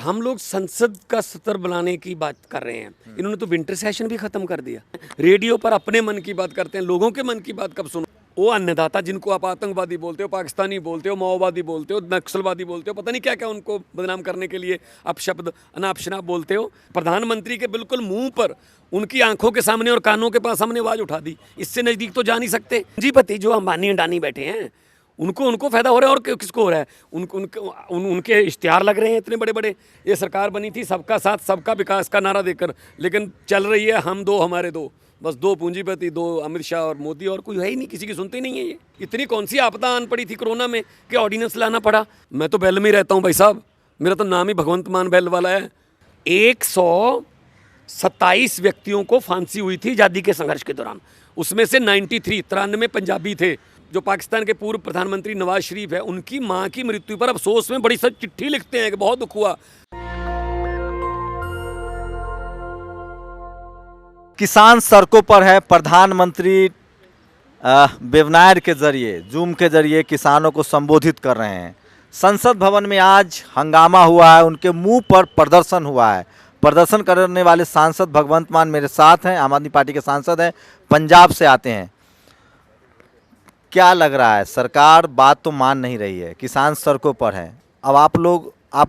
हम लोग संसद का सत्र बनाने की बात कर रहे हैं। इन्होंने तो विंटर सेशन भी खत्म कर दिया। रेडियो पर अपने मन की बात करते हैं, लोगों के मन की बात कब सुनो? वो अन्नदाता जिनको आप आतंकवादी बोलते हो, पाकिस्तानी बोलते हो, माओवादी बोलते हो, नक्सलवादी बोलते हो, पता नहीं क्या क्या उनको बदनाम करने के लिए अपशब्द अनाप शनाप बोलते हो, प्रधानमंत्री के बिल्कुल मुंह पर उनकी आंखों के सामने और कानों के पास हमने आवाज उठा दी। इससे नजदीक तो जा नहीं सकते। पूंजीपति जो अंबानी अंडानी बैठे हैं उनको फायदा हो रहा है, और किसको हो रहा है? उनके इश्तिहार लग रहे हैं इतने बड़े बड़े। ये सरकार बनी थी सबका साथ सबका विकास का नारा देकर, लेकिन चल रही है हम दो हमारे दो। बस दो पूंजीपति, दो अमित शाह और मोदी, और कोई है ही नहीं, किसी की सुनते नहीं है। ये इतनी कौन सी आपदा आन पड़ी थी कोरोना में कि ऑर्डिनेंस लाना पड़ा? मैं तो बैल में ही रहता हूँ भाई साहब, मेरा तो नाम ही भगवंत मान बैल वाला है। 127 व्यक्तियों को फांसी हुई थी आज़ादी के संघर्ष के दौरान, उसमें से 93 पंजाबी थे। जो पाकिस्तान के पूर्व प्रधानमंत्री नवाज शरीफ है, उनकी मां की मृत्यु पर अफसोस में बड़ी सच चिट्ठी लिखते हैं कि बहुत दुख हुआ। किसान सड़कों पर है। प्रधानमंत्री वेबनायर के जरिए, जूम के जरिए किसानों को संबोधित कर रहे हैं। संसद भवन में आज हंगामा हुआ है, उनके मुंह पर प्रदर्शन हुआ है। प्रदर्शन करने वाले सांसद भगवंत मान मेरे साथ हैं, आम आदमी पार्टी के सांसद हैं, पंजाब से आते हैं। क्या लग रहा है? सरकार बात तो मान नहीं रही है, किसान सड़कों पर है। अब आप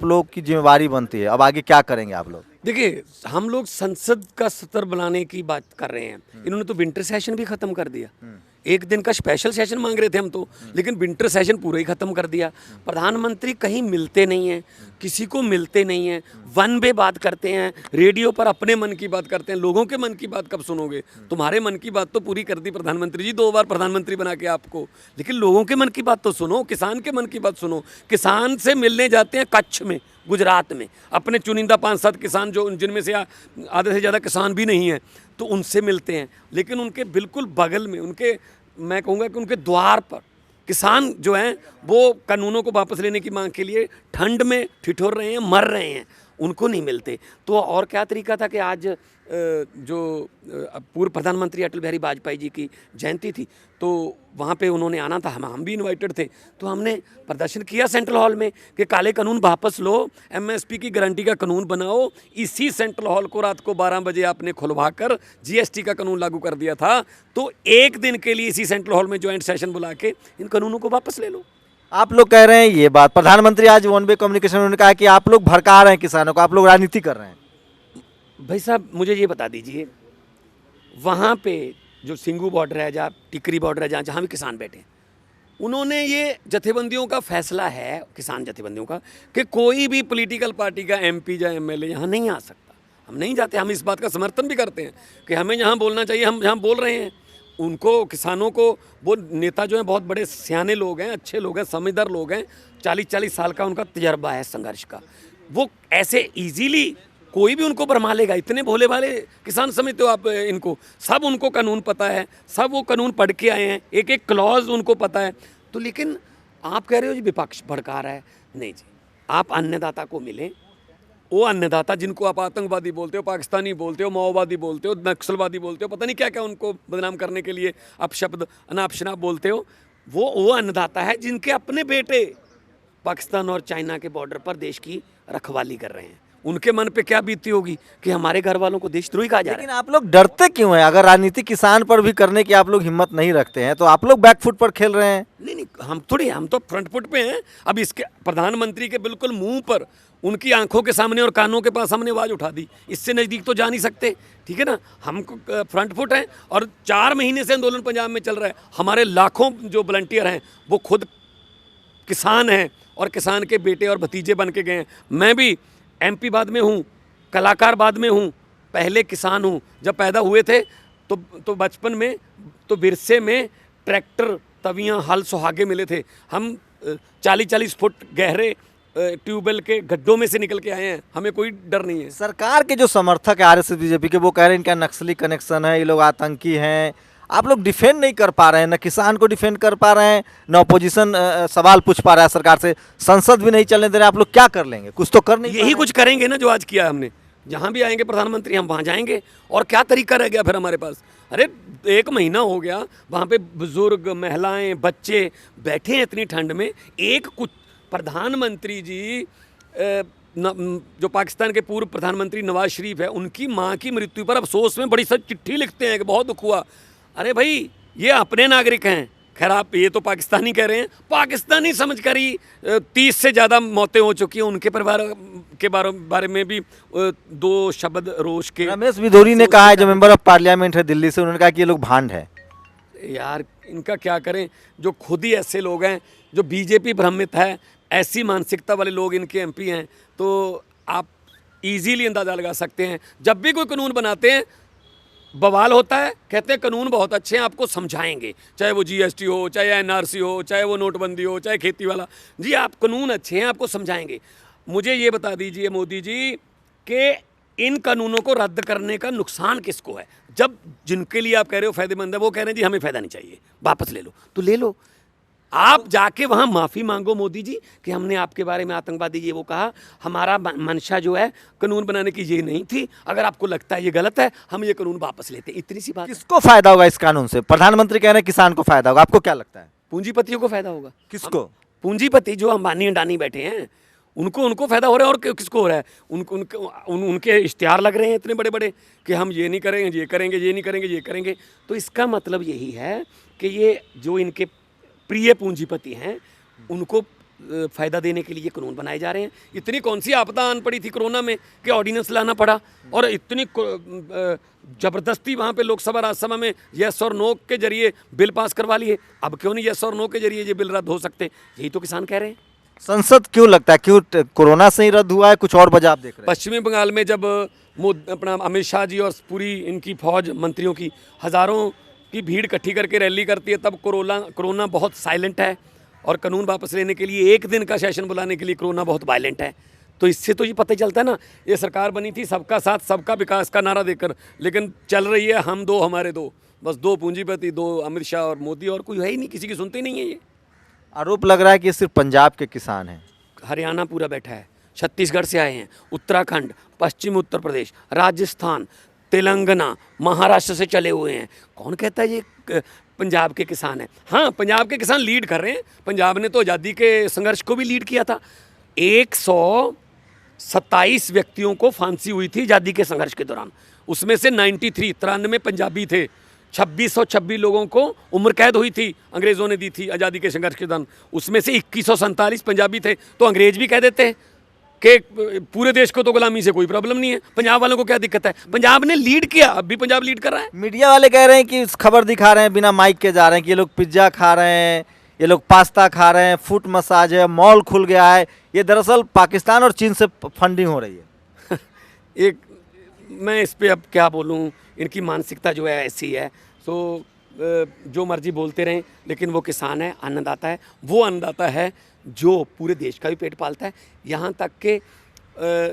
लोग की जिम्मेवारी बनती है, अब आगे क्या करेंगे आप लोग? देखिए, हम लोग संसद का सत्र बनाने की बात कर रहे हैं। इन्होंने तो विंटर सेशन भी खत्म कर दिया। एक दिन का स्पेशल सेशन मांग रहे थे हम तो, लेकिन विंटर सेशन पूरा ही खत्म कर दिया। प्रधानमंत्री कहीं मिलते नहीं हैं, किसी को मिलते नहीं हैं, वन वे बात करते हैं, रेडियो पर अपने मन की बात करते हैं। लोगों के मन की बात कब सुनोगे? तुम्हारे मन की बात तो पूरी कर दी प्रधानमंत्री जी, 2 बार प्रधानमंत्री बना के आपको, लेकिन लोगों के मन की बात तो सुनो, किसान के मन की बात सुनो। किसान से मिलने जाते हैं कच्छ में, गुजरात में, अपने चुनिंदा 5-7 किसान जो जिनमें से आधे से ज़्यादा किसान भी नहीं हैं, तो उनसे मिलते हैं। लेकिन उनके बिल्कुल बगल में, उनके, मैं कहूँगा कि उनके द्वार पर किसान जो हैं वो कानूनों को वापस लेने की मांग के लिए ठंड में ठिठुर रहे हैं, मर रहे हैं, उनको नहीं मिलते। तो और क्या तरीका था कि आज जो पूर्व प्रधानमंत्री अटल बिहारी वाजपेयी जी की जयंती थी, तो वहाँ पे उन्होंने आना था, हम भी इनवाइटेड थे, तो हमने प्रदर्शन किया सेंट्रल हॉल में कि काले कानून वापस लो, एमएसपी की गारंटी का कानून बनाओ। इसी सेंट्रल हॉल को रात को 12 बजे आपने खुलवा कर जीएसटी का कानून लागू कर दिया था। तो एक दिन के लिए इसी सेंट्रल हॉल में ज्वाइंट सेशन बुला के इन कानूनों को वापस ले लो। आप लोग कह रहे हैं ये बात, प्रधानमंत्री आज वन वे कम्युनिकेशन उन्होंने कहा कि आप लोग भड़का रहे हैं किसानों को, आप लोग राजनीति कर रहे हैं। भाई साहब, मुझे ये बता दीजिए, वहाँ पे जो सिंगू बॉर्डर है, जहाँ टिकरी बॉर्डर है, जहाँ भी किसान बैठे हैं, उन्होंने ये जथेबंदियों का फैसला है, किसान जथेबंदियों का, कि कोई भी पॉलिटिकल पार्टी का एमपी या एमएलए यहाँ नहीं आ सकता। हम नहीं जाते, हम इस बात का समर्थन भी करते हैं कि हमें यहाँ बोलना चाहिए, हम यहाँ बोल रहे हैं। उनको, किसानों को, वो नेता जो हैं बहुत बड़े सियाने लोग हैं, अच्छे लोग हैं, समझदार लोग हैं, 40-40 साल का उनका तजर्बा है संघर्ष का। वो ऐसे ईजीली कोई भी उनको भरमा लेगा? इतने भोले भाले किसान समझते हो आप इनको? सब उनको कानून पता है, सब वो कानून पढ़ के आए हैं, एक एक क्लॉज उनको पता है। तो लेकिन आप कह रहे हो जी विपक्ष भड़का रहा है। नहीं जी, आप अन्नदाता को मिलें। वो अन्नदाता जिनको आप आतंकवादी बोलते हो, पाकिस्तानी बोलते हो, माओवादी बोलते हो, नक्सलवादी बोलते हो, पता नहीं क्या क्या उनको बदनाम करने के लिए अपशब्द अनाप शनाप बोलते हो, वो अन्नदाता है जिनके अपने बेटे पाकिस्तान और चाइना के बॉर्डर पर देश की रखवाली कर रहे हैं। उनके मन पे क्या बीती होगी कि हमारे घर वालों को देशद्रोही कहा जा रहा है। लेकिन आप लोग डरते क्यों हैं? अगर राजनीति किसान पर भी करने की आप लोग हिम्मत नहीं रखते हैं, तो आप लोग बैकफुट पर खेल रहे हैं। नहीं, हम तो फ्रंट फुट पे हैं। अब इसके प्रधानमंत्री के बिल्कुल मुंह पर, उनकी आंखों के सामने और कानों के पास हमने आवाज उठा दी। इससे नज़दीक तो जा नहीं सकते, ठीक है ना? हम फ्रंट फुट हैं, और 4 महीने से आंदोलन पंजाब में चल रहा है। हमारे लाखों जो वॉलंटियर हैं वो खुद किसान हैं और किसान के बेटे और भतीजे बन के गए हैं। मैं भी एमपी बाद में हूँ, कलाकार बाद में हूँ, पहले किसान हूँ। जब पैदा हुए थे तो बचपन में तो विरसे में ट्रैक्टर, तवियाँ, हल, सुहागे मिले थे। हम 40-40 फुट गहरे ट्यूबवेल के गड्ढों में से निकल के आए हैं, हमें कोई डर नहीं है। सरकार के जो समर्थक है आरएसएस बीजेपी के, वो कह रहे हैं इनका नक्सली कनेक्शन है, ये लोग आतंकी हैं। आप लोग डिफेंड नहीं कर पा रहे हैं, न किसान को डिफेंड कर पा रहे हैं, न अपोजिशन सवाल पूछ पा रहा है सरकार से, संसद भी नहीं चलने दे रहे। आप लोग क्या कर लेंगे? कुछ तो कर नहीं, यही कुछ करेंगे ना जो आज किया हमने। जहाँ भी आएंगे प्रधानमंत्री, हम वहाँ जाएंगे। और क्या तरीका रह गया फिर हमारे पास? अरे 1 महीना हो गया, वहाँ पे बुजुर्ग, महिलाएं, बच्चे बैठे हैं इतनी ठंड में। एक कुछ प्रधानमंत्री जी जो पाकिस्तान के पूर्व प्रधानमंत्री नवाज शरीफ है, उनकी माँ की मृत्यु पर अफसोस में बड़ी सच चिट्ठी लिखते हैं कि बहुत दुख हुआ। अरे भाई, ये अपने नागरिक हैं। खैर, आप ये तो पाकिस्तानी कह रहे हैं, पाकिस्तानी समझकर ही 30 से ज़्यादा मौतें हो चुकी हैं। उनके परिवार के बारे में भी 2 शब्द रोष के। रमेश भिदोरी ने कहा है, जो मेंबर ऑफ पार्लियामेंट है दिल्ली से, उन्होंने कहा कि ये लोग भांड है। यार, इनका क्या करें, जो खुद ही ऐसे लोग हैं, जो बीजेपी भ्रमित है, ऐसी मानसिकता वाले लोग इनके एमपी हैं, तो आप इजीली अंदाज़ा लगा सकते हैं। जब भी कोई कानून बनाते हैं, बवाल होता है, कहते हैं कानून बहुत अच्छे हैं, आपको समझाएंगे, चाहे वो जीएसटी हो, चाहे एनआरसी हो, चाहे वो नोटबंदी हो, चाहे खेती वाला। जी, आप कानून अच्छे हैं, आपको समझाएंगे। मुझे ये बता दीजिए मोदी जी कि इन कानूनों को रद्द करने का नुकसान किसको है? जब जिनके लिए आप कह रहे हो फायदेमंद है, वो कह रहे हैं जी हमें फ़ायदा नहीं चाहिए, वापस ले लो, तो ले लो। आप जाके वहाँ माफ़ी मांगो मोदी जी कि हमने आपके बारे में आतंकवादी ये वो कहा, हमारा मंशा जो है कानून बनाने की ये नहीं थी, अगर आपको लगता है ये गलत है, हम ये कानून वापस लेते हैं। इतनी सी बात। किसको फायदा होगा इस कानून से? प्रधानमंत्री कह रहे हैं किसान को फायदा होगा, आपको क्या लगता है? पूंजीपतियों को फायदा होगा। किसको? पूंजीपति जो अंबानी अंडानी बैठे हैं, उनको फायदा हो रहा है। और किसको हो रहा है? उनके इश्तिहार लग रहे हैं इतने बड़े बड़े कि हम ये नहीं करेंगे, ये करेंगे, ये नहीं करेंगे, ये करेंगे। तो इसका मतलब यही है कि ये जो इनके प्रिय पूंजीपति हैं, उनको फ़ायदा देने के लिए कानून बनाए जा रहे हैं। इतनी कौन सी आपदा आन पड़ी थी कोरोना में कि ऑर्डिनेंस लाना पड़ा, और इतनी ज़बरदस्ती वहाँ पे लोकसभा राज्यसभा में येस और नो के जरिए बिल पास करवा लिए। अब क्यों नहीं येस और नो के जरिए ये बिल रद्द हो सकते? यही तो किसान कह रहे हैं। संसद क्यों लगता है, क्यों कोरोना से ही रद्द हुआ है, कुछ और वजह आप देख रहे हैं? पश्चिमी बंगाल में जब अपना अमित शाह जी और पूरी इनकी फौज मंत्रियों की हज़ारों की भीड़ इकट्ठी करके रैली करती है, तब कोरोना बहुत साइलेंट है, और कानून वापस लेने के लिए 1 दिन का सेशन बुलाने के लिए कोरोना बहुत वायलेंट है। तो इससे तो ये पता चलता है ना, ये सरकार बनी थी सबका साथ सबका विकास का नारा देकर, लेकिन चल रही है हम दो हमारे दो, बस 2 पूंजीपति, 2 अमित शाह और मोदी, और कोई है ही नहीं, किसी की सुनते नहीं है। ये आरोप लग रहा है कि ये सिर्फ पंजाब के किसान हैं। हरियाणा पूरा बैठा है, छत्तीसगढ़ से आए हैं, उत्तराखंड, पश्चिम उत्तर प्रदेश, राजस्थान, तेलंगाना, महाराष्ट्र से चले हुए हैं। कौन कहता है ये पंजाब के किसान हैं? हाँ, पंजाब के किसान लीड कर रहे हैं। पंजाब ने तो आज़ादी के संघर्ष को भी लीड किया था। 127 व्यक्तियों को फांसी हुई थी आज़ादी के संघर्ष के दौरान, उसमें से 93 पंजाबी थे। 2626 लोगों को उम्र कैद हुई थी, अंग्रेज़ों ने दी थी आज़ादी के संघर्ष के दौरान, उसमें से 2147 पंजाबी थे। तो अंग्रेज भी कह देते हैं कि पूरे देश को तो गुलामी से कोई प्रॉब्लम नहीं है, पंजाब वालों को क्या दिक्कत है? पंजाब ने लीड किया, अब भी पंजाब लीड कर रहा है। मीडिया वाले कह रहे हैं कि खबर दिखा रहे हैं बिना माइक के, जा रहे हैं कि ये लोग पिज्ज़ा खा रहे हैं, ये लोग पास्ता खा रहे हैं, फुट मसाज है, मॉल खुल गया है। ये दरअसल पाकिस्तान और चीन से फंडिंग हो रही है। मैं इस पर अब क्या बोलूँ, इनकी मानसिकता जो है ऐसी है। तो जो मर्जी बोलते रहें, लेकिन वो किसान है, अन्नदाता है। वो अन्नदाता है जो पूरे देश का भी पेट पालता है, यहाँ तक कि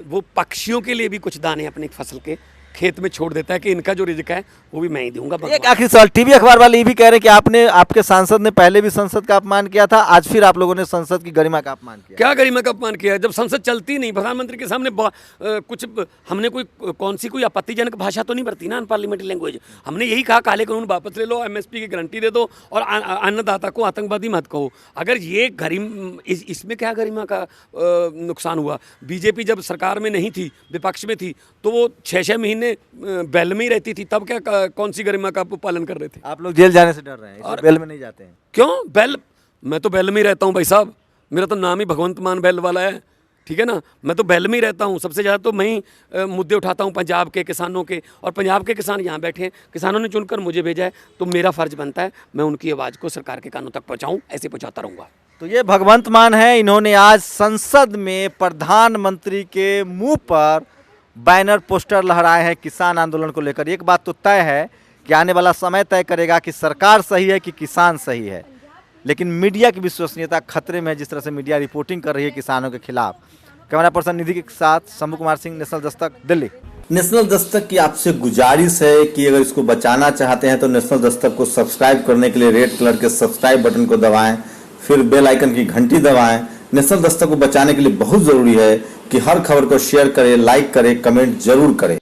वो पक्षियों के लिए भी कुछ दाने अपनी फसल के खेत में छोड़ देता है कि इनका जो रिज़्क है वो भी मैं ही दूंगा। एक आखिरी सवाल, टीवी अखबार वाले ये भी कह रहे हैं कि आपके सांसद ने पहले भी संसद का अपमान किया था, आज फिर आप लोगों ने संसद की गरिमा का अपमान किया। क्या गरिमा का अपमान किया है? जब संसद चलती नहीं, प्रधानमंत्री के सामने कुछ हमने कोई आपत्तिजनक भाषा तो नहीं बरती ना, अनपार्लियामेंट्री लैंग्वेज। हमने यही कहा काले कानून वापस ले लो, एमएसपी की गारंटी दे दो, और अन्नदाता को आतंकवादी मत कहो। अगर ये इसमें क्या गरिमा का नुकसान हुआ? बीजेपी जब सरकार में नहीं थी, विपक्ष में थी, तो वो 6-6 महीने बेल में ही रहती थी, तब क्या कौन सी गरिमा का पालन कर रहे थे? आप लोग जेल जाने से डर रहे हैं, और बेल में नहीं जाते हैं? क्यों बेल? मैं तो बेल में ही रहता हूँ भाई साहब, मेरा तो नाम ही भगवंत मान बेल वाला है, ठीक है ना। मैं तो बेल में ही रहता हूँ, सबसे ज़्यादा तो मैं ही मुद्दे उठाता हूँ पंजाब के किसानों के, और पंजाब के किसान यहाँ बैठे हैं, किसानों ने चुनकर मुझे भेजा है, तो मेरा फ़र्ज़ बनता है मैं उनकी आवाज़ को सरकार के कानों तक पहुँचाऊँ, ऐसे पहुँचाता रहूँगा। तो ये भगवंत मान है, इन्होंने आज संसद में प्रधानमंत्री के मुँह पर बैनर पोस्टर लहराए हैं किसान आंदोलन को लेकर। एक बात तो तय है कि आने वाला समय तय करेगा कि सरकार सही है कि किसान सही है, लेकिन मीडिया की विश्वसनीयता खतरे में है, जिस तरह से मीडिया रिपोर्टिंग कर रही है किसानों के खिलाफ। कैमरा पर्सन निधि के साथ शंभू कुमार सिंह, नेशनल दस्तक, दिल्ली। नेशनल दस्तक की आपसे गुजारिश है कि अगर इसको बचाना चाहते हैं तो नेशनल दस्तक को सब्सक्राइब करने के लिए रेड कलर के सब्सक्राइब बटन को दबाएं, फिर बेल आइकन की घंटी दबाएं। नेशनल दस्तक को बचाने के लिए बहुत जरूरी है कि हर खबर को शेयर करें, लाइक करें, कमेंट जरूर करें।